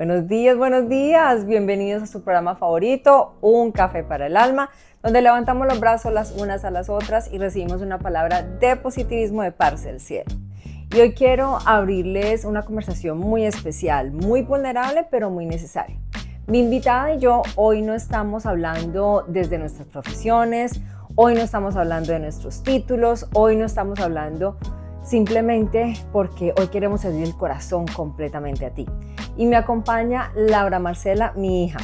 buenos días, bienvenidos a su programa favorito, Un Café para el Alma, donde levantamos los brazos las unas a las otras y recibimos una palabra de positivismo de parte del cielo. Y hoy quiero abrirles una conversación muy especial, muy vulnerable, pero muy necesaria. Mi invitada y yo hoy no estamos hablando desde nuestras profesiones, hoy no estamos hablando de nuestros títulos, hoy no estamos hablando simplemente porque hoy queremos abrir el corazón completamente a ti. Y me acompaña Laura Marcela, mi hija.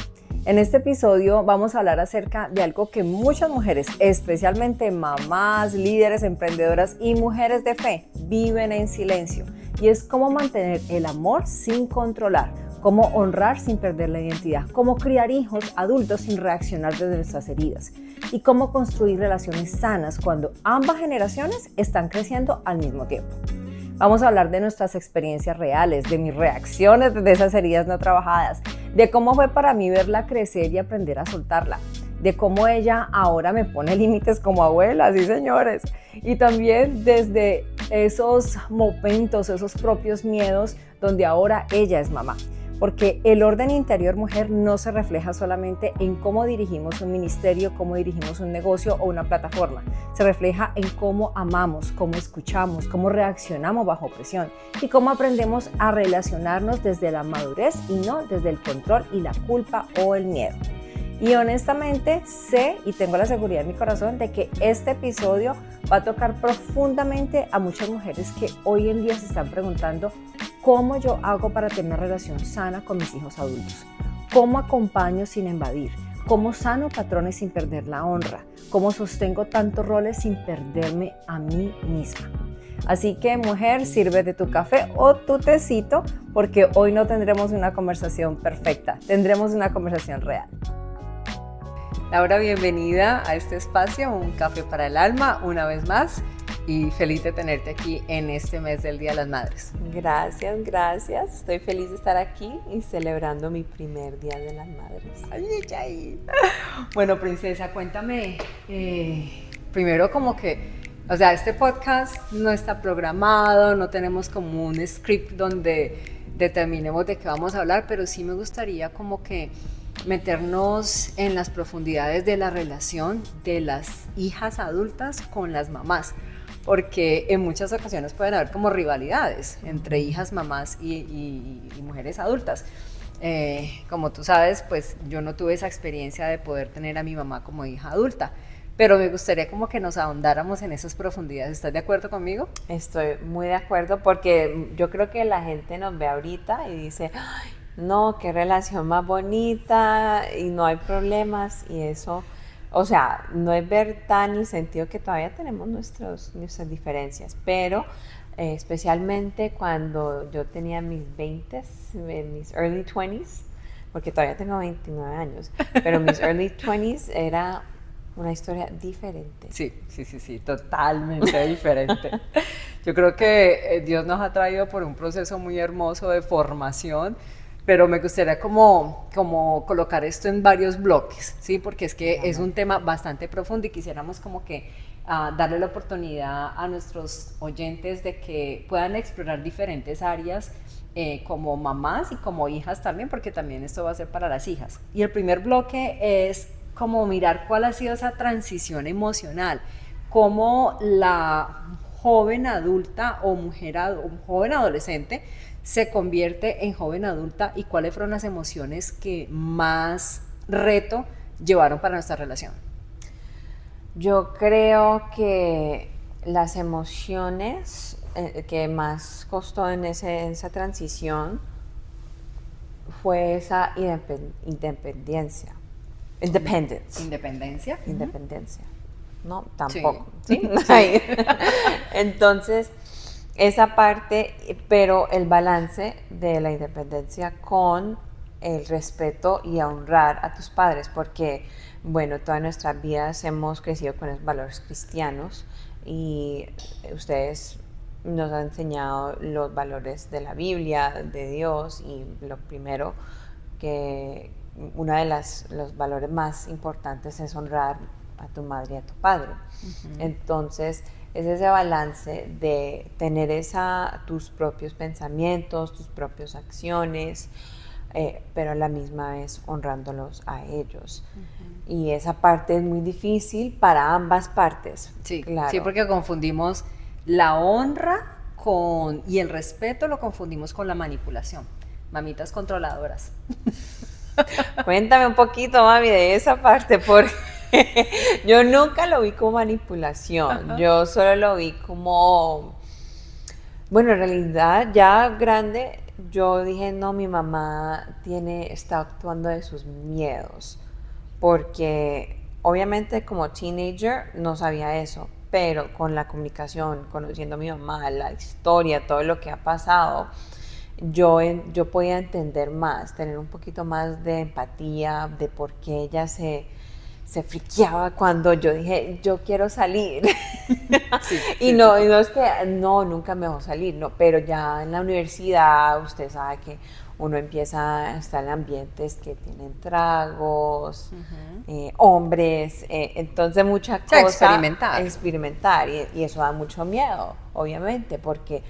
En este episodio vamos a hablar acerca de algo que muchas mujeres, especialmente mamás, líderes, emprendedoras y mujeres de fe, viven en silencio. Y es cómo mantener el amor sin controlar, cómo honrar sin perder la identidad, cómo criar hijos adultos sin reaccionar desde nuestras heridas y cómo construir relaciones sanas cuando ambas generaciones están creciendo al mismo tiempo. Vamos a hablar de nuestras experiencias reales, de mis reacciones desde esas heridas no trabajadas, de cómo fue para mí verla crecer y aprender a soltarla, de cómo ella ahora me pone límites como abuela, sí señores, y también desde esos momentos, esos propios miedos donde ahora ella es mamá. Porque el orden interior mujer no se refleja solamente en cómo dirigimos un ministerio, cómo dirigimos un negocio o una plataforma. Se refleja en cómo amamos, cómo escuchamos, cómo reaccionamos bajo presión y cómo aprendemos a relacionarnos desde la madurez y no desde el control y la culpa o el miedo. Y honestamente sé y tengo la seguridad en mi corazón de que este episodio va a tocar profundamente a muchas mujeres que hoy en día se están preguntando ¿cómo yo hago para tener una relación sana con mis hijos adultos? ¿Cómo acompaño sin invadir? ¿Cómo sano patrones sin perder la honra? ¿Cómo sostengo tantos roles sin perderme a mí misma? Así que mujer, sírvete tu café o tu tecito porque hoy no tendremos una conversación perfecta, tendremos una conversación real. Laura, bienvenida a este espacio, Un Café para el Alma, una vez más. Y feliz de tenerte aquí en este mes del Día de las Madres. Gracias. Estoy feliz de estar aquí y celebrando mi primer Día de las Madres. Ay. Bueno, princesa, cuéntame. Primero este podcast no está programado, no tenemos como un script donde determinemos de qué vamos a hablar, pero sí me gustaría como que meternos en las profundidades de la relación de las hijas adultas con las mamás. Porque en muchas ocasiones pueden haber como rivalidades entre hijas, mamás y mujeres adultas. Como tú sabes, pues yo no tuve esa experiencia de poder tener a mi mamá como hija adulta, pero me gustaría como que nos ahondáramos en esas profundidades. ¿Estás de acuerdo conmigo? Estoy muy de acuerdo porque yo creo que la gente nos ve ahorita y dice, ay, no, qué relación más bonita y no hay problemas y eso... O sea, no es verdad en el sentido que todavía tenemos nuestras diferencias, pero especialmente cuando yo tenía mis 20s, mis early 20s, porque todavía tengo 29 años, pero mis early 20s era una historia diferente. Sí, totalmente diferente. Yo creo que Dios nos ha traído por un proceso muy hermoso de formación, pero me gustaría como colocar esto en varios bloques, ¿sí? Porque es que es un tema bastante profundo y quisiéramos como que darle la oportunidad a nuestros oyentes de que puedan explorar diferentes áreas como mamás y como hijas también, porque también esto va a ser para las hijas. Y el primer bloque es como mirar cuál ha sido esa transición emocional, cómo la joven adulta o joven adolescente se convierte en joven adulta y cuáles fueron las emociones que más reto llevaron para nuestra relación. Yo creo que las emociones que más costó en esa transición fue esa independencia. Independencia. No, tampoco. ¿Sí? ¿Sí? Entonces, esa parte, pero el balance de la independencia con el respeto y a honrar a tus padres, porque, bueno, todas nuestras vidas hemos crecido con los valores cristianos y ustedes nos han enseñado los valores de la Biblia, de Dios, y lo primero que uno de los valores más importantes es honrar a tu madre y a tu padre. Entonces, es ese balance de tener tus propios pensamientos, tus propias acciones, pero a la misma vez honrándolos a ellos. Y esa parte es muy difícil para ambas partes. Sí, claro. sí, porque confundimos la honra y el respeto lo confundimos con la manipulación. Mamitas controladoras. Cuéntame un poquito, mami, de esa parte, porque yo nunca lo vi como manipulación. Yo solo lo vi como, bueno, en realidad ya grande, yo dije, no, mi mamá está actuando de sus miedos, porque obviamente como teenager no sabía eso, pero con la comunicación, conociendo a mi mamá, la historia, todo lo que ha pasado, yo podía entender más, tener un poquito más de empatía de por qué ella se friqueaba cuando yo dije, yo quiero salir. Sí, Y no es que, no, nunca me dejó salir, no, pero ya en la universidad usted sabe que uno empieza a estar en ambientes que tienen tragos, hombres, entonces mucha cosa. Experimentar y eso da mucho miedo, obviamente, porque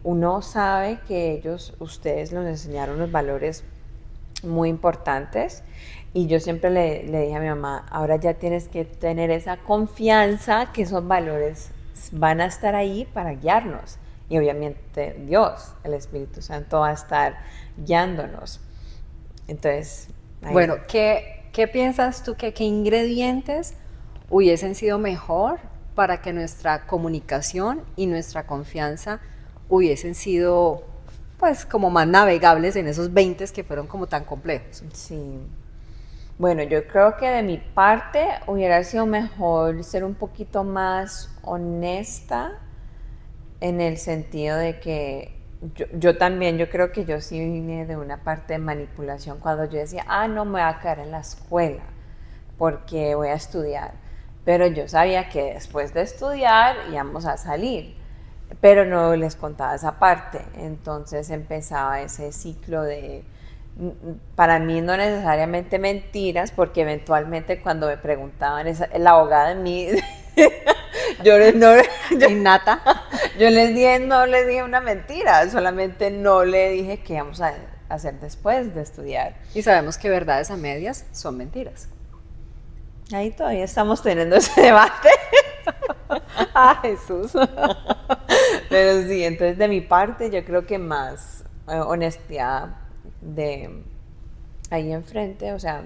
uno sabe que ustedes nos enseñaron los valores muy importantes y yo siempre le dije a mi mamá, ahora ya tienes que tener esa confianza que esos valores van a estar ahí para guiarnos y obviamente Dios, el Espíritu Santo va a estar guiándonos. Entonces, ahí. Bueno, ¿qué piensas tú qué ingredientes hubiesen sido mejor para que nuestra comunicación y nuestra confianza hubiesen sido pues como más navegables en esos 20 que fueron como tan complejos? Sí. Bueno, yo creo que de mi parte hubiera sido mejor ser un poquito más honesta en el sentido de que yo también, yo creo que yo sí vine de una parte de manipulación cuando yo decía, no me voy a quedar en la escuela porque voy a estudiar. Pero yo sabía que después de estudiar íbamos a salir, pero no les contaba esa parte. Entonces empezaba ese ciclo de, para mí no necesariamente mentiras, porque eventualmente cuando me preguntaban, la abogada de mí, yo no les dije una mentira, solamente no le dije qué íbamos a hacer después de estudiar. Y sabemos que verdades a medias son mentiras. Ahí todavía estamos teniendo ese debate. Jesús. Pero sí, entonces de mi parte yo creo que más honestidad de ahí enfrente, o sea,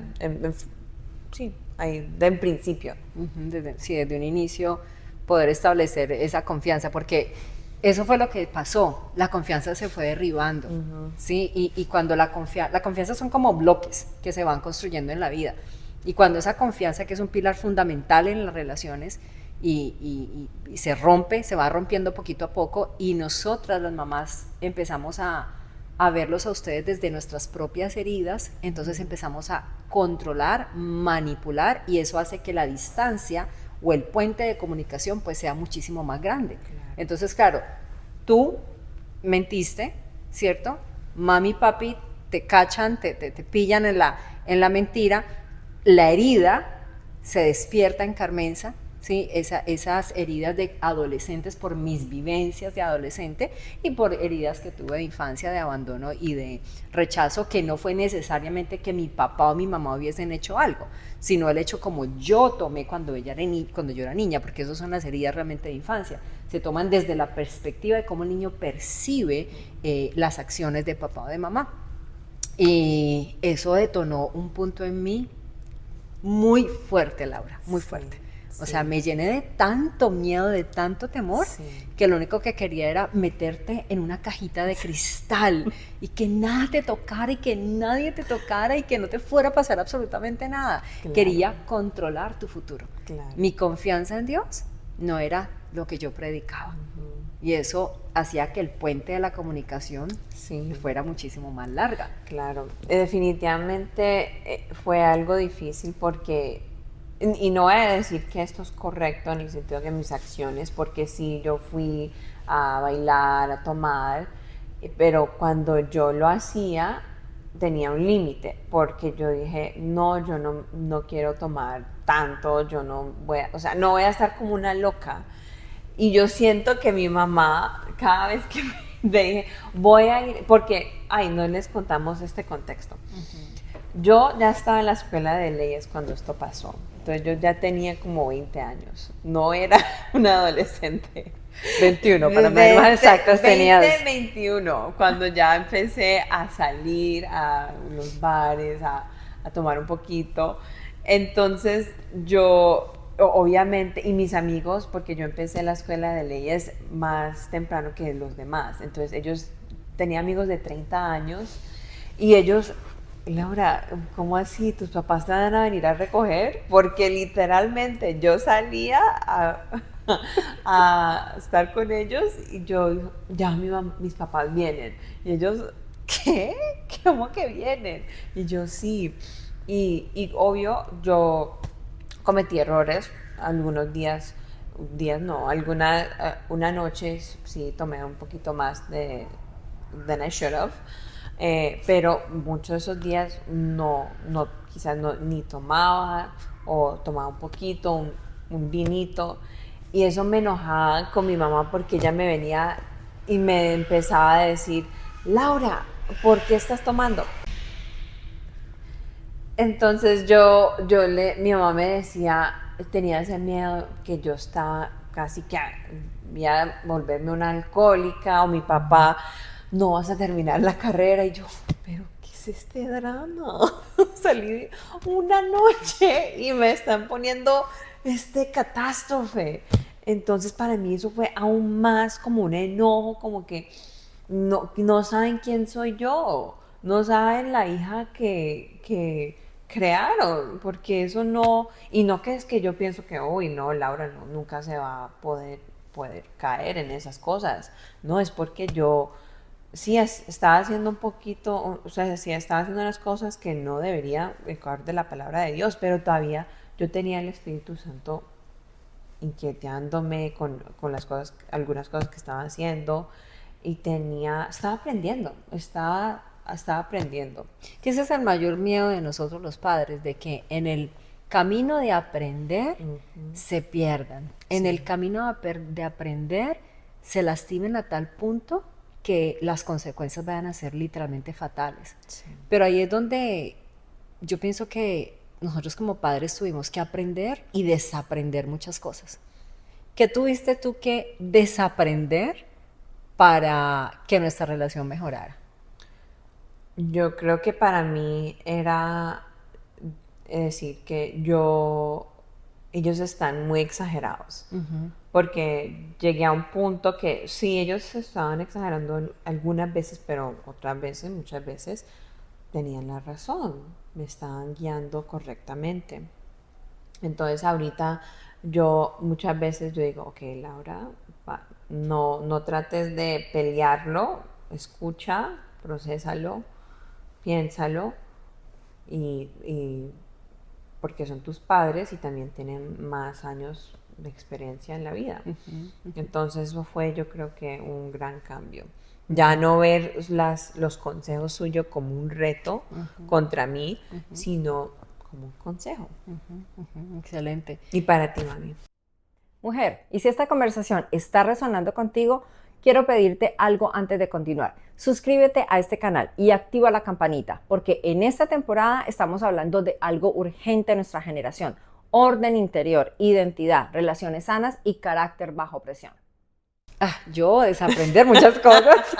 sí, ahí en principio. Desde un inicio poder establecer esa confianza, porque eso fue lo que pasó, la confianza se fue derribando, ¿sí? Y cuando la confianza son como bloques que se van construyendo en la vida, y cuando esa confianza, que es un pilar fundamental en las relaciones, y se rompe, se va rompiendo poquito a poco, y nosotras las mamás empezamos a verlos a ustedes desde nuestras propias heridas, entonces empezamos a controlar, manipular, y eso hace que la distancia o el puente de comunicación pues sea muchísimo más grande. Claro. Entonces, claro, tú mentiste, ¿cierto? Mami y papi te cachan, te pillan en la mentira, la herida se despierta en Carmenza, ¿sí? Esas heridas de adolescentes por mis vivencias de adolescente y por heridas que tuve de infancia, de abandono y de rechazo, que no fue necesariamente que mi papá o mi mamá hubiesen hecho algo, sino el hecho como yo tomé cuando yo era niña, porque esas son las heridas realmente de infancia, se toman desde la perspectiva de cómo el niño percibe las acciones de papá o de mamá. Y eso detonó un punto en mí muy fuerte, Laura, muy fuerte. O sea, me llené de tanto miedo, de tanto temor, que lo único que quería era meterte en una cajita de cristal y que nada te tocara y que nadie te tocara y que no te fuera a pasar absolutamente nada. Claro. Quería controlar tu futuro. Claro. Mi confianza en Dios no era lo que yo predicaba. Y eso hacía que el puente de la comunicación fuera muchísimo más larga. Claro, definitivamente fue algo difícil porque... Y no voy a decir que esto es correcto en el sentido de mis acciones, porque sí, yo fui a bailar, a tomar, pero cuando yo lo hacía tenía un límite, porque yo dije, no, yo no quiero tomar tanto, yo no voy no voy a estar como una loca. Y yo siento que mi mamá, cada vez que dije, voy a ir, porque, no les contamos este contexto. Yo ya estaba en la escuela de leyes cuando esto pasó, entonces yo ya tenía como 20 años, no era una adolescente. 21, para ser más exactos, tenías 21, cuando ya empecé a salir a los bares, a tomar un poquito. Entonces yo, obviamente, y mis amigos, porque yo empecé la escuela de leyes más temprano que los demás, entonces ellos, tenía amigos de 30 años y ellos, Laura, ¿cómo así? ¿Tus papás te van a venir a recoger? Porque literalmente yo salía a estar con ellos y yo, ya mis papás vienen. Y ellos, ¿qué? ¿Cómo que vienen? Y yo, sí. Y obvio, yo cometí errores algunos días no, una noche sí tomé un poquito más than I should have. Pero muchos de esos días quizás ni tomaba o tomaba un poquito, un vinito, y eso me enojaba con mi mamá porque ella me venía y me empezaba a decir, Laura, ¿por qué estás tomando? Entonces mi mamá me decía, tenía ese miedo que yo estaba casi que voy a volverme una alcohólica, o mi papá, no vas a terminar la carrera, y yo, pero ¿qué es este drama? Salí una noche y me están poniendo catástrofe. Entonces para mí eso fue aún más como un enojo, como que no saben quién soy yo, no saben la hija que crearon, porque eso no, y no que es que yo pienso que, hoy no, Laura nunca se va a poder caer en esas cosas, no, es porque yo sí estaba haciendo un poquito, o sea, sí estaba haciendo unas cosas que no debería ecoar de la palabra de Dios, pero todavía yo tenía el Espíritu Santo inquietándome con las cosas, algunas cosas que estaba haciendo, y estaba aprendiendo. que ese es el mayor miedo de nosotros los padres, de que en el camino de aprender se pierdan. En el camino de aprender se lastimen a tal punto que las consecuencias vayan a ser literalmente fatales. Sí. Pero ahí es donde yo pienso que nosotros como padres tuvimos que aprender y desaprender muchas cosas. ¿Qué tuviste tú que desaprender para que nuestra relación mejorara? Yo creo que para mí era decir que ellos están muy exagerados. Porque llegué a un punto que sí, ellos estaban exagerando algunas veces, pero otras veces, muchas veces, tenían la razón, me estaban guiando correctamente. Entonces ahorita muchas veces yo digo, ok, Laura, no trates de pelearlo, escucha, procésalo, piénsalo, y porque son tus padres y también tienen más años de experiencia en la vida. Entonces eso fue, yo creo que un gran cambio. Ya no ver los consejos suyos como un reto contra mí, sino como un consejo. Excelente. Y para ti, mami. Mujer, y si esta conversación está resonando contigo, quiero pedirte algo antes de continuar. Suscríbete a este canal y activa la campanita, porque en esta temporada estamos hablando de algo urgente en nuestra generación: orden interior, identidad, relaciones sanas y carácter bajo presión. Yo desaprender muchas cosas.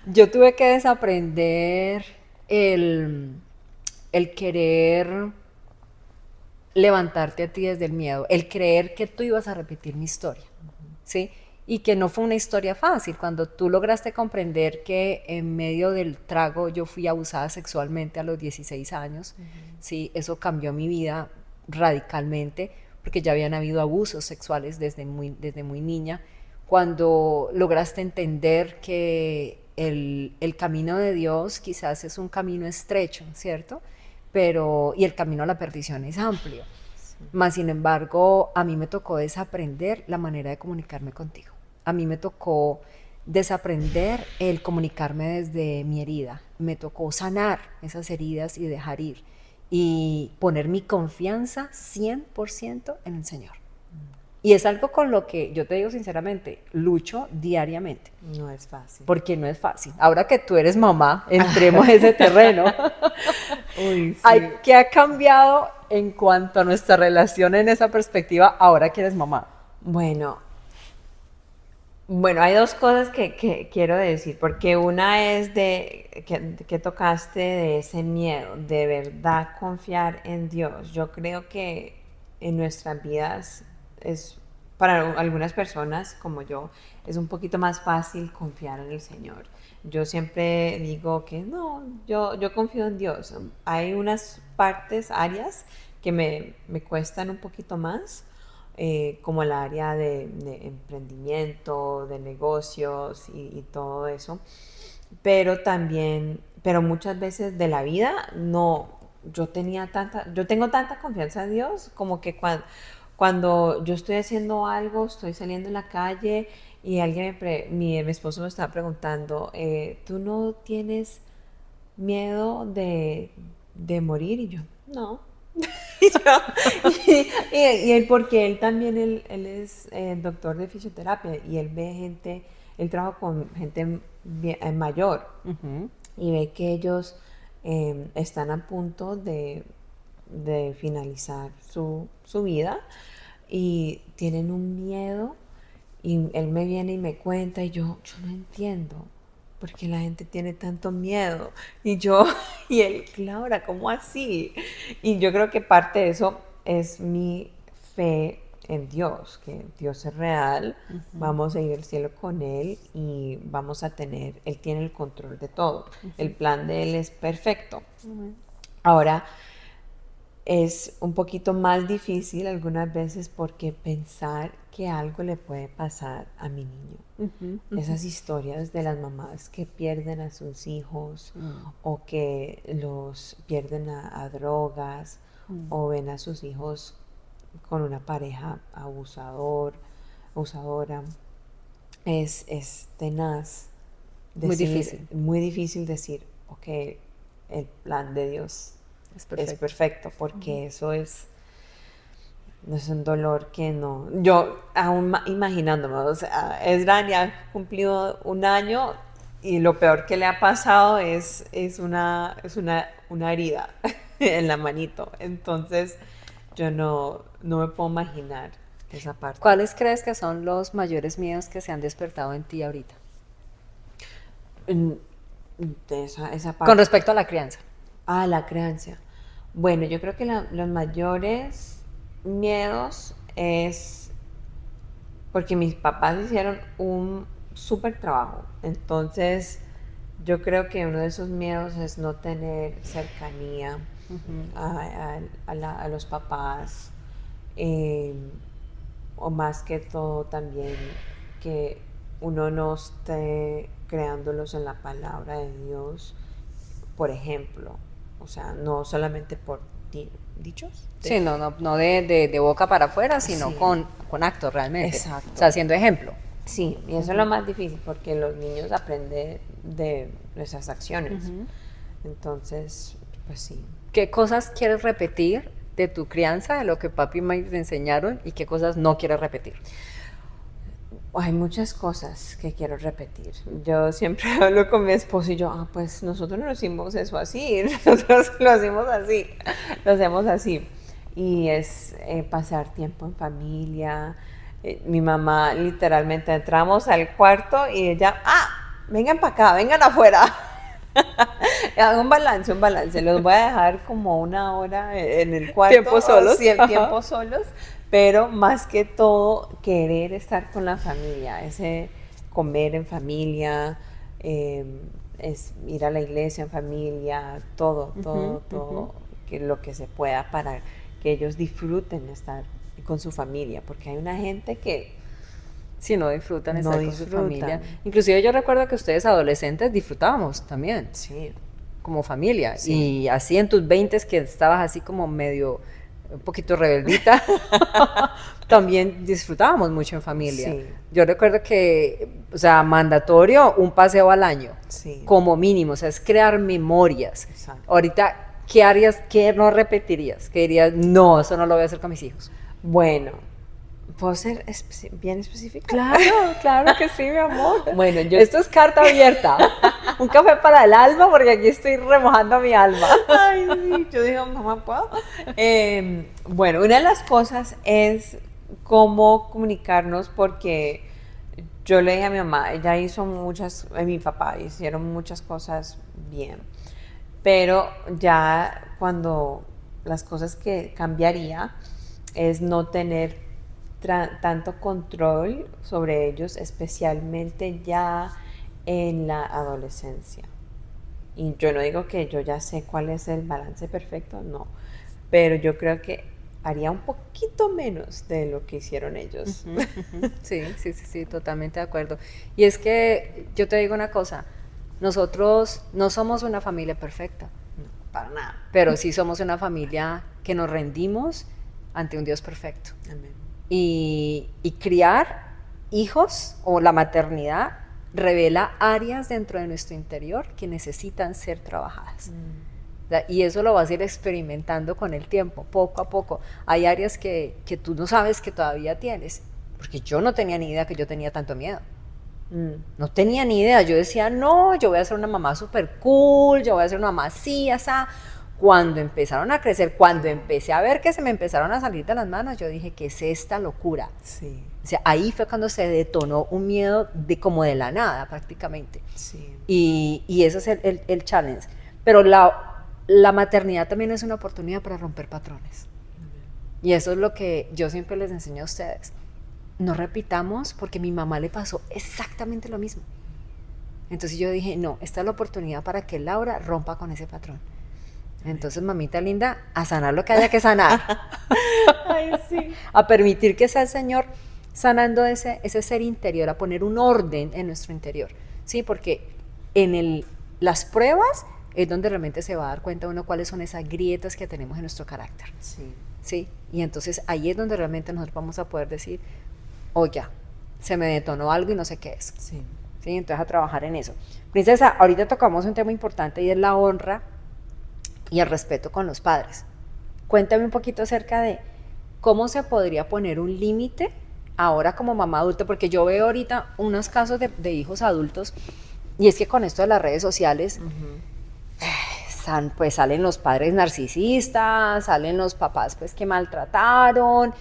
Yo tuve que desaprender el querer levantarte a ti desde el miedo, el creer que tú ibas a repetir mi historia, ¿sí? Y que no fue una historia fácil. Cuando tú lograste comprender que en medio del trago yo fui abusada sexualmente a los 16 años, ¿sí? Eso cambió mi vida radicalmente, porque ya habían habido abusos sexuales desde muy niña. Cuando lograste entender que el camino de Dios quizás es un camino estrecho, ¿cierto? Y el camino a la perdición es amplio. Más sin embargo, a mí me tocó desaprender la manera de comunicarme contigo. A mí me tocó desaprender el comunicarme desde mi herida. Me tocó sanar esas heridas y dejar ir. Y poner mi confianza 100% en el Señor. Y es algo con lo que yo te digo sinceramente, lucho diariamente. No es fácil. Porque no es fácil. Ahora que tú eres mamá, entremos en ese terreno. Uy, sí. ¿Qué ha cambiado en cuanto a nuestra relación en esa perspectiva ahora que eres mamá? Bueno, hay dos cosas que quiero decir, porque una es que tocaste de ese miedo, de verdad confiar en Dios. Yo creo que en nuestras vidas es, para algunas personas como yo, es un poquito más fácil confiar en el Señor. Yo siempre digo que no, yo confío en Dios. Hay unas áreas que me cuestan un poquito más, como el área de emprendimiento, de negocios y todo eso. Pero muchas veces de la vida no, yo tengo tanta confianza en Dios como que cuando yo estoy haciendo algo, estoy saliendo en la calle y mi esposo me estaba preguntando, ¿tú no tienes miedo de morir? Y yo, no. Y él, porque él también, él es doctor de fisioterapia y él ve gente, él trabaja con gente mayor y ve que ellos están a punto de finalizar su vida y tienen un miedo y él me viene y me cuenta y yo no entiendo por qué la gente tiene tanto miedo. Y él, Laura, ¿cómo así? Y yo creo que parte de eso es mi fe en Dios, que Dios es real, vamos a ir al cielo con Él y Él tiene el control de todo. El plan de Él es perfecto. Ahora, es un poquito más difícil algunas veces porque pensar que algo le puede pasar a mi niño. Esas historias de las mamás que pierden a sus hijos o que los pierden a drogas o ven a sus hijos con una pareja abusadora, es tenaz. Muy difícil decir, ok, el plan de Dios es perfecto, porque eso es un dolor que no. Yo aún imaginándome, o sea, Esdran ya ha cumplido 1 año y lo peor que le ha pasado es una herida en la manito. Entonces, yo no me puedo imaginar esa parte. ¿Cuáles crees que son los mayores miedos que se han despertado en ti ahorita? De esa parte. Con respecto a la crianza. La crianza. Bueno, yo creo que los mayores miedos es porque mis papás hicieron un súper trabajo. Entonces, yo creo que uno de esos miedos es no tener cercanía a los papás. O más que todo también que uno no esté creándolos en la palabra de Dios, por ejemplo. O sea, no solamente por dichos. Sí, no de boca para afuera, sino sí, con actos realmente. Exacto. O sea, siendo ejemplo. Sí, y eso es lo más difícil porque los niños aprenden de nuestras acciones. Entonces, pues sí. ¿Qué cosas quieres repetir de tu crianza, de lo que papi y mami te enseñaron, y qué cosas no quieres repetir? Hay muchas cosas que quiero repetir. Yo siempre hablo con mi esposo y yo, pues nosotros no hicimos eso así, nosotros lo hacemos así. Y es pasar tiempo en familia. Mi mamá, literalmente, entramos al cuarto y ella, vengan para acá, vengan afuera. Hago un balance. Los voy a dejar como 1 hora en el cuarto. Tiempo solos. Pero más que todo, querer estar con la familia, ese comer en familia, es ir a la iglesia en familia, todo, que lo que se pueda para que ellos disfruten estar con su familia, porque hay una gente que si no disfrutan estar con su familia. Inclusive yo recuerdo que ustedes adolescentes disfrutábamos también, sí, como familia, sí. Y así en tus 20s que estabas así como medio un poquito rebeldita, también disfrutábamos mucho en familia. Sí. Yo recuerdo que, o sea, mandatorio, un paseo al año, como mínimo, o sea, es crear memorias. Exacto. Ahorita, ¿qué harías, qué no repetirías? ¿Qué dirías, no, eso no lo voy a hacer con mis hijos? Bueno, ¿Puedo ser bien específica? Claro que sí, mi amor. Bueno, esto es carta abierta. Un café para el alma, porque aquí estoy remojando mi alma. Ay, sí, yo digo, mamá, ¿puedo? Bueno, una de las cosas es cómo comunicarnos, porque yo le dije a mi mamá, ella hizo muchas, mi papá hicieron muchas cosas bien, pero ya cuando las cosas que cambiaría es no tener tanto control sobre ellos, especialmente ya en la adolescencia. Y yo no digo que yo ya sé cuál es el balance perfecto, no, pero yo creo que haría un poquito menos de lo que hicieron ellos. Sí, totalmente de acuerdo. Y es que yo te digo una cosa, nosotros no somos una familia perfecta, No, para nada. pero sí somos una familia que nos rendimos ante un Dios perfecto. Amén. Y criar hijos o la maternidad revela áreas dentro de nuestro interior que necesitan ser trabajadas. Y eso lo vas a ir experimentando con el tiempo, poco a poco. Hay áreas que tú no sabes que todavía tienes, porque yo no tenía ni idea que yo tenía tanto miedo. No tenía ni idea. Yo decía, no, yo voy a ser una mamá súper cool, yo voy a ser una mamá así, así. Cuando empezaron a crecer, cuando empecé a ver que se me empezaron a salir de las manos, yo dije, ¿qué es esta locura? Sí. O sea, ahí fue cuando se detonó un miedo como de la nada prácticamente. Sí. Y ese es el challenge. Pero la maternidad también es una oportunidad para romper patrones. Y eso es lo que yo siempre les enseño a ustedes. No repitamos, porque a mi mamá le pasó exactamente lo mismo. Entonces yo dije, no, esta es la oportunidad para que Laura rompa con ese patrón. Entonces, mamita linda, a sanar lo que haya que sanar. Ay, sí. A permitir que sea el Señor sanando ese ser interior, a poner un orden en nuestro interior. ¿Sí? Porque en las pruebas es donde realmente se va a dar cuenta uno cuáles son esas grietas que tenemos en nuestro carácter. Sí. ¿Sí? Y entonces ahí es donde realmente nosotros vamos a poder decir, ya, se me detonó algo y no sé qué es. Sí. ¿Sí? Entonces a trabajar en eso. Princesa, ahorita tocamos un tema importante y es la honra y el respeto con los padres. Cuéntame un poquito acerca de cómo se podría poner un límite ahora como mamá adulta, porque yo veo ahorita unos casos de hijos adultos, y es que con esto de las redes sociales, pues salen los padres narcisistas, salen los papás pues que maltrataron.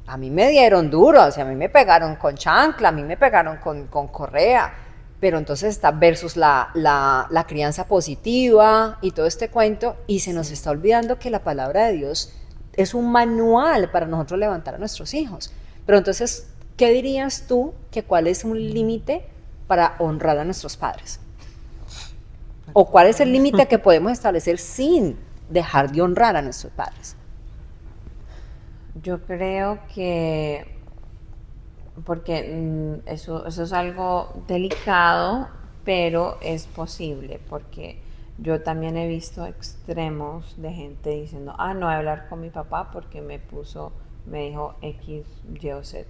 A mí me dieron duro, o sea, a mí me pegaron con chancla, a mí me pegaron con correa, pero entonces está versus la crianza positiva y todo este cuento, y se nos está olvidando que la palabra de Dios es un manual para nosotros levantar a nuestros hijos. Pero entonces, ¿qué dirías tú que cuál es un límite para honrar a nuestros padres? ¿O cuál es el límite que podemos establecer sin dejar de honrar a nuestros padres? Yo creo que, porque eso es algo delicado, pero es posible, porque yo también he visto extremos de gente diciendo, no voy a hablar con mi papá porque me dijo X, Y o Z.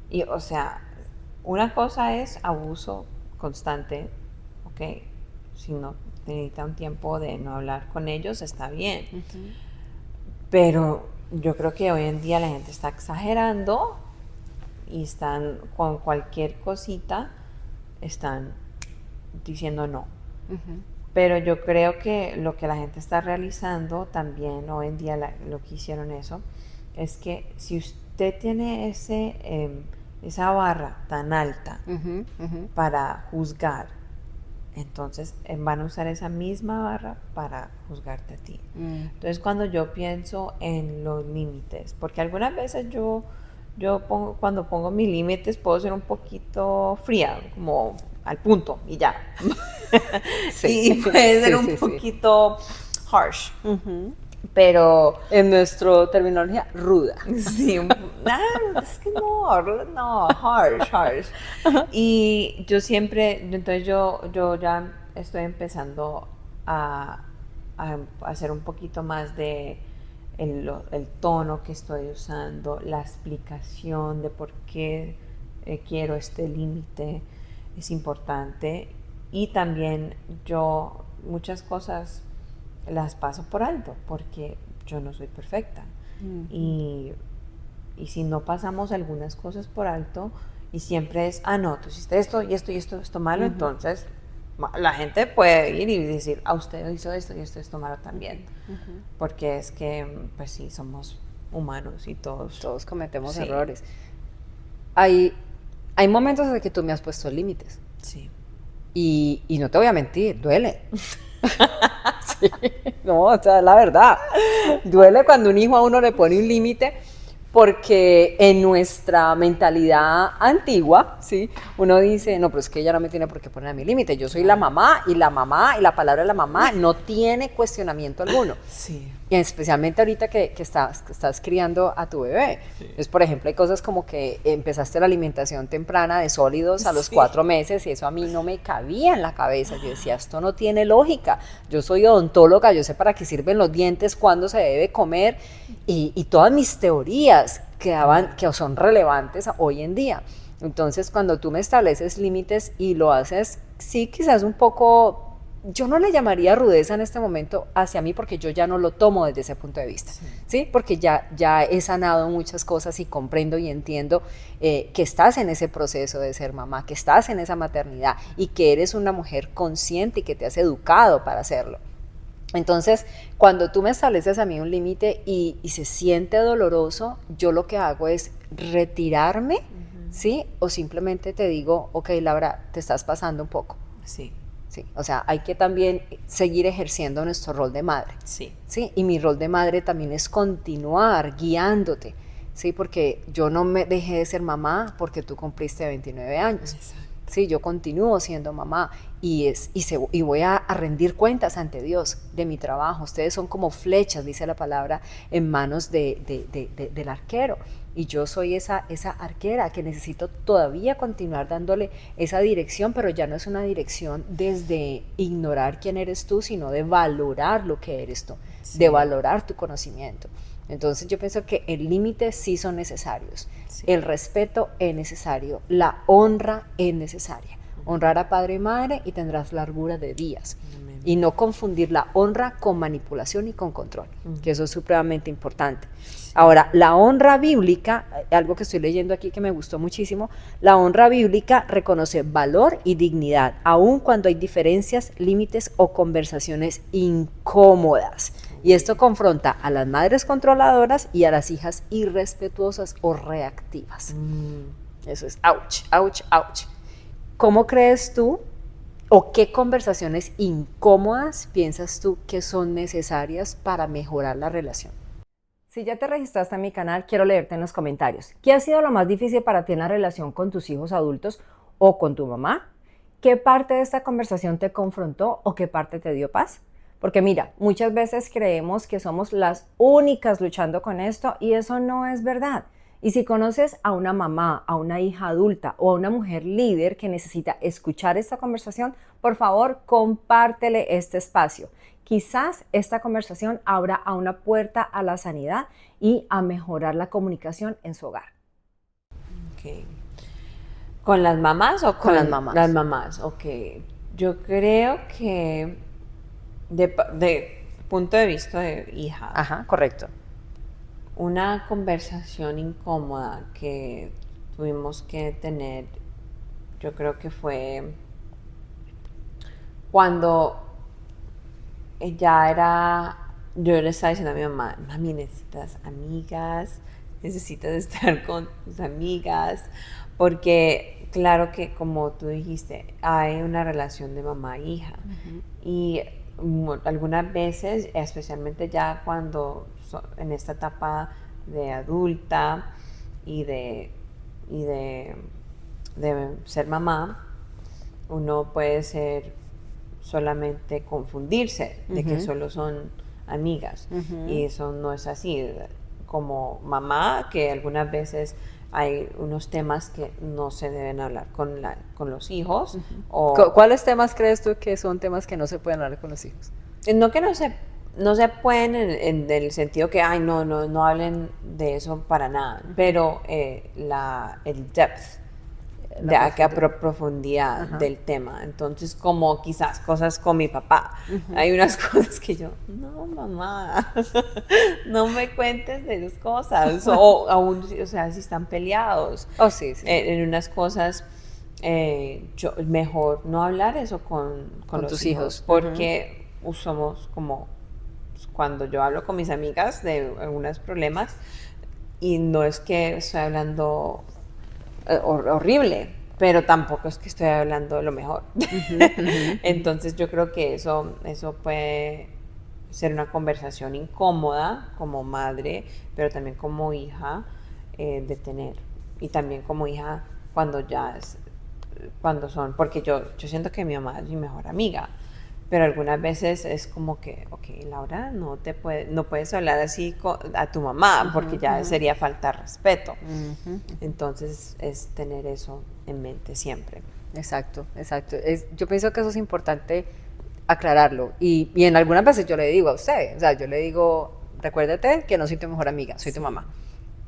Y o sea, una cosa es abuso constante, ok, si no necesita un tiempo de no hablar con ellos, está bien. Pero yo creo que hoy en día la gente está exagerando y están con cualquier cosita, están diciendo no. Pero yo creo que lo que la gente está realizando también hoy en día, lo que hicieron eso, es que si usted tiene esa barra tan alta para juzgar, entonces van a usar esa misma barra para juzgarte a ti. Entonces cuando yo pienso en los límites, porque algunas veces cuando pongo mis límites puedo ser un poquito fría, como al punto y ya. Sí, y puede ser un poquito harsh. Pero en nuestra terminología, ruda. Sí, es que no, harsh. Y yo siempre, entonces yo ya estoy empezando a hacer un poquito más de el tono que estoy usando, la explicación de por qué quiero este límite, es importante. Y también yo muchas cosas las paso por alto porque yo no soy perfecta. Y Y si no pasamos algunas cosas por alto y siempre es, no, tú hiciste esto y esto y esto malo, entonces la gente puede ir y decir, usted hizo esto y esto malo también. Porque es que, pues sí, somos humanos y todos cometemos errores. Hay momentos en que tú me has puesto límites. Sí. Y no te voy a mentir, duele. Sí, no, o sea, la verdad. Duele cuando un hijo a uno le pone un límite, porque en nuestra mentalidad antigua, ¿sí? Uno dice, no, pero es que ella no me tiene por qué poner a mi límite. Yo soy la mamá y la palabra de la mamá no tiene cuestionamiento alguno. Sí. Y especialmente ahorita que estás criando a tu bebé. Sí. Entonces, por ejemplo, hay cosas como que empezaste la alimentación temprana de sólidos a los 4 meses y eso a mí no me cabía en la cabeza. Yo decía, esto no tiene lógica. Yo soy odontóloga, yo sé para qué sirven los dientes, cuándo se debe comer y todas mis teorías que son relevantes hoy en día. Entonces, cuando tú me estableces límites y lo haces, sí, quizás un poco... Yo no le llamaría rudeza en este momento hacia mí porque yo ya no lo tomo desde ese punto de vista, ¿sí? Porque ya he sanado muchas cosas y comprendo y entiendo que estás en ese proceso de ser mamá, que estás en esa maternidad y que eres una mujer consciente y que te has educado para hacerlo. Entonces, cuando tú me estableces a mí un límite y se siente doloroso, yo lo que hago es retirarme, ¿sí? O simplemente te digo, ok, Laura, te estás pasando un poco. Sí. Sí, o sea, hay que también seguir ejerciendo nuestro rol de madre. Sí. Sí, y mi rol de madre también es continuar guiándote, sí, porque yo no me dejé de ser mamá porque tú cumpliste 29 años. Exacto. Sí, yo continúo siendo mamá y voy a rendir cuentas ante Dios de mi trabajo. Ustedes son como flechas, dice la palabra, en manos del arquero. Y yo soy esa arquera que necesito todavía continuar dándole esa dirección, pero ya no es una dirección desde ignorar quién eres tú, sino de valorar lo que eres tú, sí, de valorar tu conocimiento. Entonces yo pienso que el límite sí son necesarios, sí, el respeto es necesario, la honra es necesaria. Honrar a padre y madre y tendrás largura de días. Amén. Y no confundir la honra con manipulación y con control, que eso es supremamente importante. Sí. Ahora, la honra bíblica, algo que estoy leyendo aquí que me gustó muchísimo, la honra bíblica reconoce valor y dignidad, aun cuando hay diferencias, límites o conversaciones incómodas. Y esto confronta a las madres controladoras y a las hijas irrespetuosas o reactivas. Eso es ouch, ouch, ouch. ¿Cómo crees tú o qué conversaciones incómodas piensas tú que son necesarias para mejorar la relación? Si ya te registraste en mi canal, quiero leerte en los comentarios. ¿Qué ha sido lo más difícil para ti en la relación con tus hijos adultos o con tu mamá? ¿Qué parte de esta conversación te confrontó o qué parte te dio paz? Porque mira, muchas veces creemos que somos las únicas luchando con esto y eso no es verdad. Y si conoces a una mamá, a una hija adulta o a una mujer líder que necesita escuchar esta conversación, por favor, compártele este espacio. Quizás esta conversación abra a una puerta a la sanidad y a mejorar la comunicación en su hogar. Okay. ¿Con las mamás o con las mamás? Las mamás, ok. Yo creo que de punto de vista de hija. Ajá, correcto. Una conversación incómoda que tuvimos que tener, yo creo que fue cuando yo le estaba diciendo a mi mamá, mami, necesitas amigas, necesitas estar con tus amigas, porque claro que como tú dijiste, hay una relación de mamá e hija, y algunas veces, especialmente ya cuando en esta etapa de adulta y de ser mamá, uno puede solamente confundirse de que solo son amigas, y eso no es así. Como mamá, que algunas veces hay unos temas que no se deben hablar con los hijos. ¿Cuáles temas crees tú que son temas que no se pueden hablar con los hijos? No que no se pueden en el sentido que, no hablen de eso para nada, pero el depth. profundidad Ajá. del tema. Entonces, como quizás cosas con mi papá. Hay unas cosas que yo, no, mamá, no me cuentes de esas cosas. O aún, o sea, si están peleados. Oh, sí, sí. En unas cosas, mejor no hablar eso con los tus hijos. hijos. Porque somos como, cuando yo hablo con mis amigas de algunos problemas, y no es que estoy hablando horrible, pero tampoco es que estoy hablando de lo mejor. Entonces yo creo que eso puede ser una conversación incómoda como madre, pero también como hija, de tener. Y también como hija cuando son, porque yo siento que mi mamá es mi mejor amiga, pero algunas veces es como que, ok, Laura, no puedes hablar así a tu mamá, porque ya sería faltar respeto. Entonces es tener eso en mente siempre. Exacto, exacto. Yo pienso que eso es importante aclararlo. Y en algunas veces yo le digo a usted, o sea, yo le digo, recuérdate que no soy tu mejor amiga, soy tu mamá.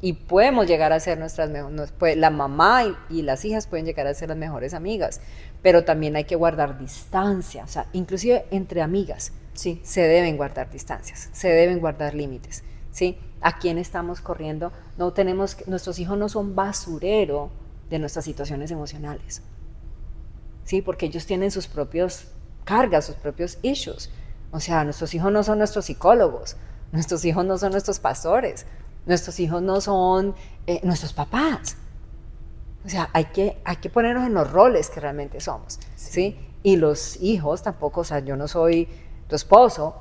Y podemos llegar a ser la mamá y las hijas pueden llegar a ser las mejores amigas, pero también hay que guardar distancia, o sea, inclusive entre amigas, Sí. se deben guardar distancias, se deben guardar límites, ¿sí? ¿A quién estamos corriendo? Nuestros hijos no son basurero de nuestras situaciones emocionales, ¿sí? Porque ellos tienen sus propios cargas, sus propios issues. O sea, nuestros hijos no son nuestros psicólogos, nuestros hijos no son nuestros pastores, nuestros hijos no son nuestros papás. O sea, hay que ponernos en los roles que realmente somos, ¿sí? Y los hijos tampoco, o sea, yo no soy tu esposo,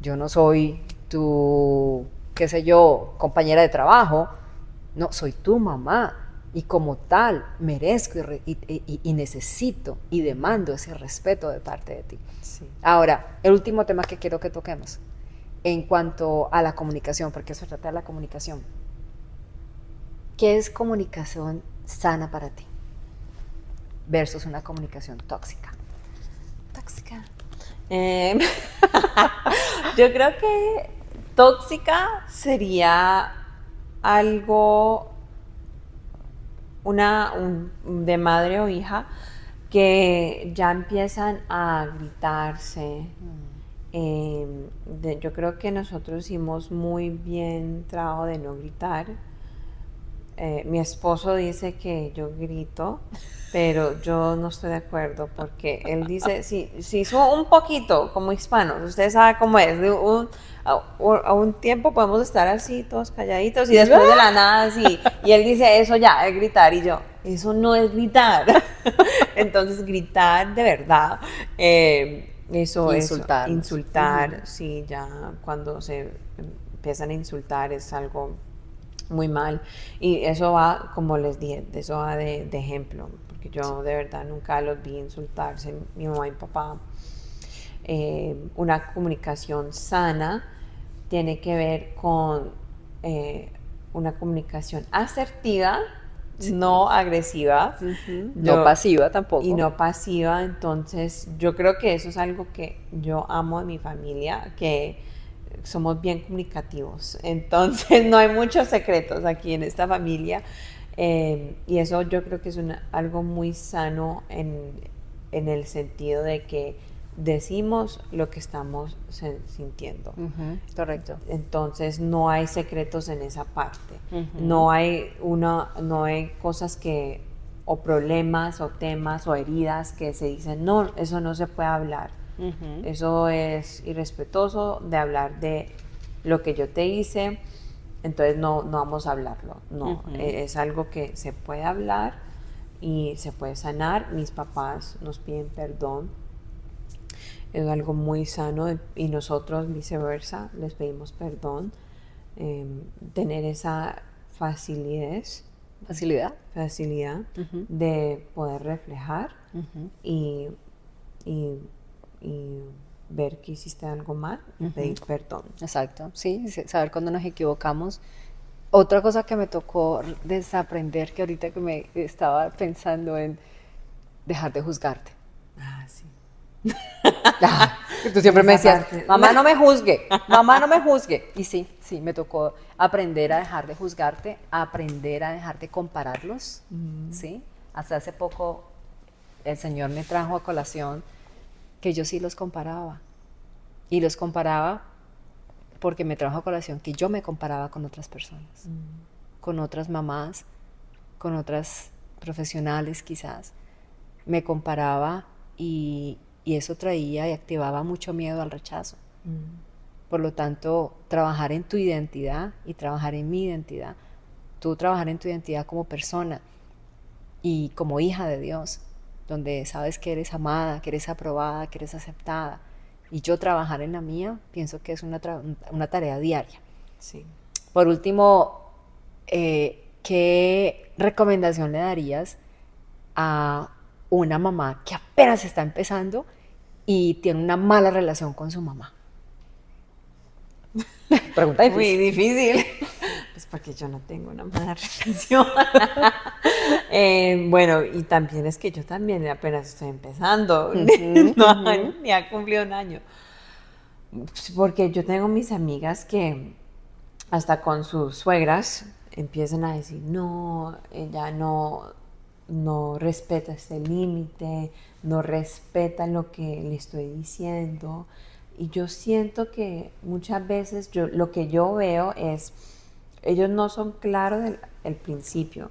yo no soy tu, qué sé yo, compañera de trabajo, no, soy tu mamá. Y como tal, merezco y necesito y demando ese respeto de parte de ti. Sí. Ahora, el último tema que quiero que toquemos, en cuanto a la comunicación, porque eso trata de la comunicación. ¿Qué es comunicación sana para ti versus una comunicación tóxica? Tóxica. Yo creo que tóxica sería algo de madre o hija que ya empiezan a gritarse. Yo creo que nosotros hicimos muy bien trabajo de no gritar. Mi esposo dice que yo grito, pero yo no estoy de acuerdo porque él dice, si hizo un poquito como hispanos, usted sabe cómo es, a un tiempo podemos estar así todos calladitos y después de la nada así, y él dice, eso ya es gritar, y yo, eso no es gritar. Entonces gritar de verdad, insultar, sí, ya cuando se empiezan a insultar es algo muy mal, y eso va, como les dije, eso va de ejemplo, porque yo de verdad nunca los vi insultarse, mi mamá y mi papá. Una comunicación sana tiene que ver con una comunicación asertiva, no agresiva, no pasiva tampoco. Y no pasiva. Entonces yo creo que eso es algo que yo amo de mi familia, que somos bien comunicativos, entonces no hay muchos secretos aquí en esta familia, y eso yo creo que es algo muy sano en el sentido de que decimos lo que estamos sintiendo. Correcto. Entonces no hay secretos en esa parte. No hay cosas o problemas o temas o heridas que se dicen, no, eso no se puede hablar. Eso es irrespetuoso de hablar de lo que yo te hice, entonces no vamos a hablarlo. No, es algo que se puede hablar y se puede sanar. Mis papás nos piden perdón, es algo muy sano, y nosotros viceversa les pedimos perdón. Tener esa facilidad de poder reflejar y ver que hiciste algo mal y pedir perdón. Exacto, sí, saber cuando nos equivocamos. Otra cosa que me tocó desaprender, que ahorita que me estaba pensando en dejar de juzgarte. Ah, sí. Tú siempre me decías, mamá no me juzgue, mamá no me juzgue. Y sí, me tocó aprender a dejar de juzgarte, aprender a dejar de compararlos, ¿sí? hasta hace poco el Señor me trajo a colación que yo sí los comparaba. Y los comparaba porque me trajo a colación que yo me comparaba con otras personas, con otras mamás, con otras profesionales quizás. Me comparaba y eso traía y activaba mucho miedo al rechazo. Por lo tanto, trabajar en tu identidad y trabajar en mi identidad. Tú trabajar en tu identidad como persona y como hija de Dios, donde sabes que eres amada, que eres aprobada, que eres aceptada. Y yo trabajar en la mía, pienso que es una tarea diaria. Sí. Por último, ¿qué recomendación le darías a una mamá que apenas está empezando y tiene una mala relación con su mamá? Pregunta difícil. Muy difícil. Pues porque yo no tengo una mala relación. Bueno, y también es que yo también apenas estoy empezando. Ni ha cumplido un año. Porque yo tengo mis amigas que hasta con sus suegras empiezan a decir, no, ella no respeta este límite, no respeta lo que le estoy diciendo. Y yo siento que muchas veces lo que yo veo es, ellos no son claros del principio.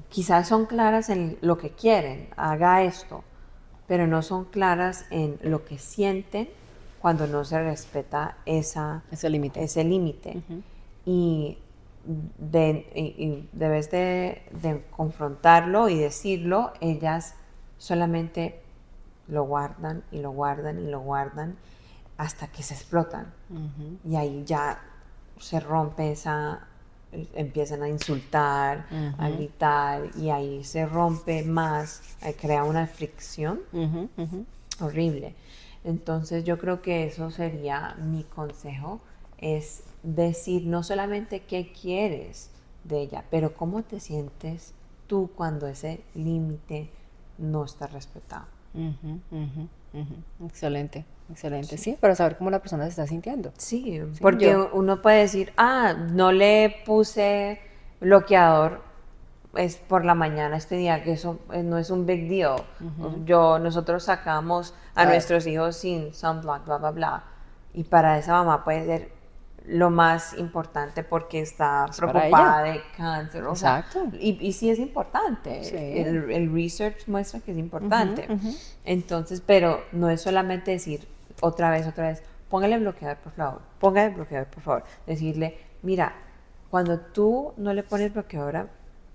Quizás son claras en lo que quieren, haga esto, pero no son claras en lo que sienten cuando no se respeta ese límite. Y debes de confrontarlo y decirlo, ellas solamente lo guardan y lo guardan y lo guardan hasta que se explotan. Y ahí ya se rompe empiezan a insultar, a gritar, y ahí se rompe más, crea una fricción horrible. Entonces yo creo que eso sería mi consejo, es decir no solamente qué quieres de ella, pero cómo te sientes tú cuando ese límite no está respetado. Excelente, sí, para saber cómo la persona se está sintiendo. Sí, porque uno puede decir, no le puse bloqueador es por la mañana este día, que eso no es un big deal. Nosotros sacamos a nuestros hijos sin sunblock, bla, bla, bla. Y para esa mamá puede ser lo más importante porque está preocupada de cáncer. Exacto. O sea, y sí es importante. Sí. El research muestra que es importante. Entonces, pero no es solamente decir otra vez, póngale bloqueador, por favor. Decirle, mira, cuando tú no le pones bloqueador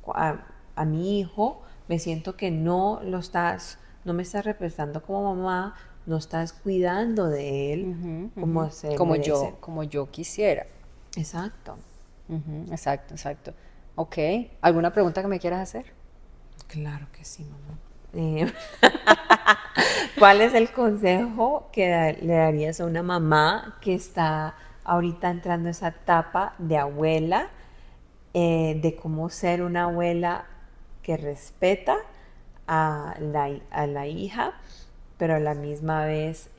a mi hijo, me siento que no me estás representando como mamá, no estás cuidando de él como yo quisiera. Exacto. Exacto. Ok, ¿alguna pregunta que me quieras hacer? Claro que sí, mamá. ¿Cuál es el consejo que le darías a una mamá que está ahorita entrando a esa etapa de abuela, de cómo ser una abuela que respeta a la hija, pero a la misma vez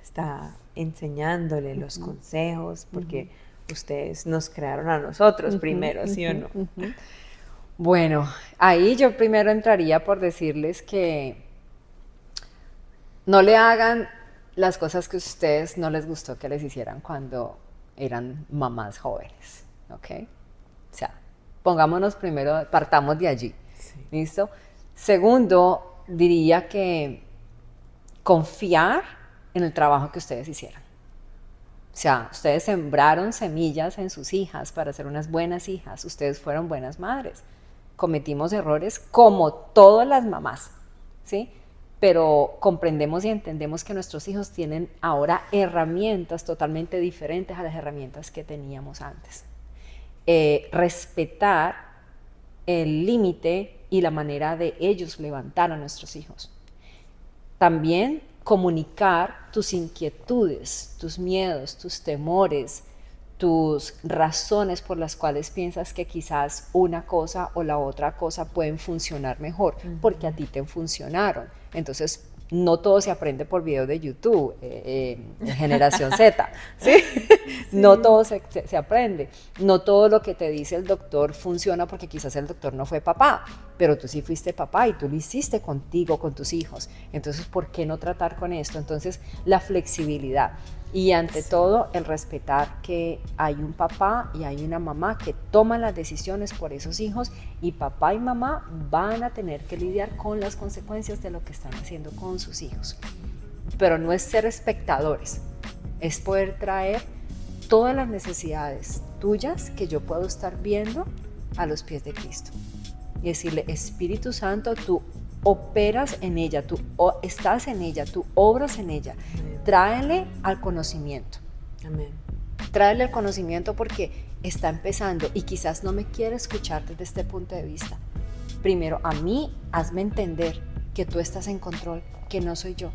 está enseñándole los consejos, porque ustedes nos crearon a nosotros primero, ¿sí o no? Bueno, ahí yo primero entraría por decirles que no le hagan las cosas que a ustedes no les gustó que les hicieran cuando eran mamás jóvenes, ¿ok? O sea, pongámonos primero, partamos de allí, sí. ¿Listo? Segundo, diría que confiar en el trabajo que ustedes hicieron. O sea, ustedes sembraron semillas en sus hijas para ser unas buenas hijas, ustedes fueron buenas madres. Cometimos errores como todas las mamás, ¿sí? Pero comprendemos y entendemos que nuestros hijos tienen ahora herramientas totalmente diferentes a las herramientas que teníamos antes. Respetar el límite y la manera de ellos levantar a nuestros hijos. También comunicar tus inquietudes, tus miedos, tus temores, tus razones por las cuales piensas que quizás una cosa o la otra cosa pueden funcionar mejor, porque a ti te funcionaron. Entonces, no todo se aprende por videos de YouTube, generación Z, ¿sí? No todo se aprende, no todo lo que te dice el doctor funciona porque quizás el doctor no fue papá, pero tú sí fuiste papá y tú lo hiciste contigo, con tus hijos. Entonces, ¿por qué no tratar con esto? Entonces, la flexibilidad. Y ante todo, el respetar que hay un papá y hay una mamá que toman las decisiones por esos hijos y papá y mamá van a tener que lidiar con las consecuencias de lo que están haciendo con sus hijos. Pero no es ser espectadores, es poder traer todas las necesidades tuyas que yo puedo estar viendo a los pies de Cristo. Y decirle, Espíritu Santo, tú operas en ella, tú estás en ella, tú obras en ella. Tráele al conocimiento. Amén. Tráele al conocimiento porque está empezando y quizás no me quiere escuchar desde este punto de vista. Primero, a mí, hazme entender que tú estás en control, que no soy yo.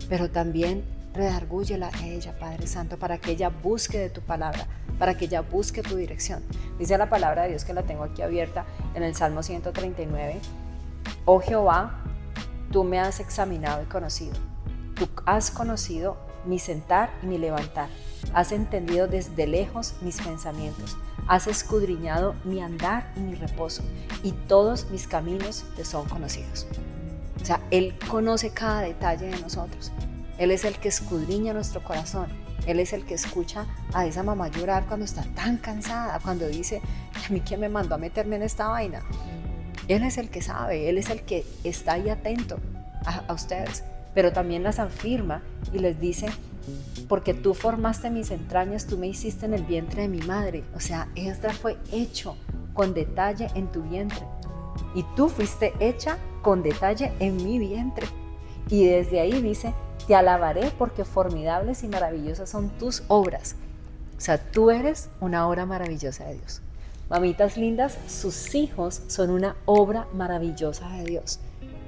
Pero también redargúyela a ella, Padre Santo, para que ella busque de tu palabra, para que ella busque tu dirección. Dice la palabra de Dios, que la tengo aquí abierta en el Salmo 139. Oh Jehová, tú me has examinado y conocido. Tú has conocido mi sentar y mi levantar. Has entendido desde lejos mis pensamientos. Has escudriñado mi andar y mi reposo. Y todos mis caminos te son conocidos. O sea, Él conoce cada detalle de nosotros. Él es el que escudriña nuestro corazón. Él es el que escucha a esa mamá llorar cuando está tan cansada, cuando dice, ¿a mí quién me mandó a meterme en esta vaina? Él es el que sabe, Él es el que está ahí atento a ustedes, pero también las afirma y les dice, porque tú formaste mis entrañas, tú me hiciste en el vientre de mi madre. O sea, Esdras fue hecho con detalle en tu vientre y tú fuiste hecha con detalle en mi vientre. Y desde ahí dice, te alabaré porque formidables y maravillosas son tus obras. O sea, tú eres una obra maravillosa de Dios. Mamitas lindas, sus hijos son una obra maravillosa de Dios.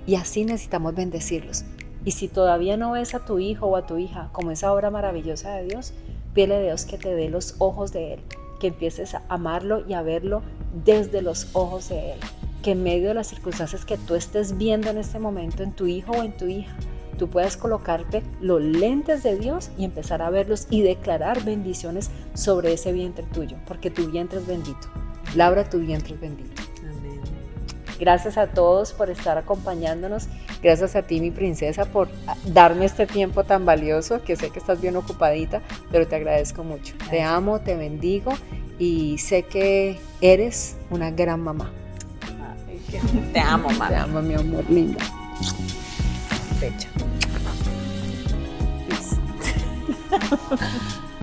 Y así necesitamos bendecirlos. Y si todavía no ves a tu hijo o a tu hija como esa obra maravillosa de Dios, pídele a Dios que te dé los ojos de Él, que empieces a amarlo y a verlo desde los ojos de Él. Que en medio de las circunstancias que tú estés viendo en este momento en tu hijo o en tu hija, tú puedas colocarte los lentes de Dios y empezar a verlos y declarar bendiciones sobre ese vientre tuyo, porque tu vientre es bendito. Laura, tu vientre es bendito. Amén. Gracias a todos por estar acompañándonos. Gracias a ti, mi princesa, por darme este tiempo tan valioso, que sé que estás bien ocupadita, pero te agradezco mucho. Gracias. Te amo, te bendigo y sé que eres una gran mamá. Te amo, mami. Te amo, mi amor linda. Fecha.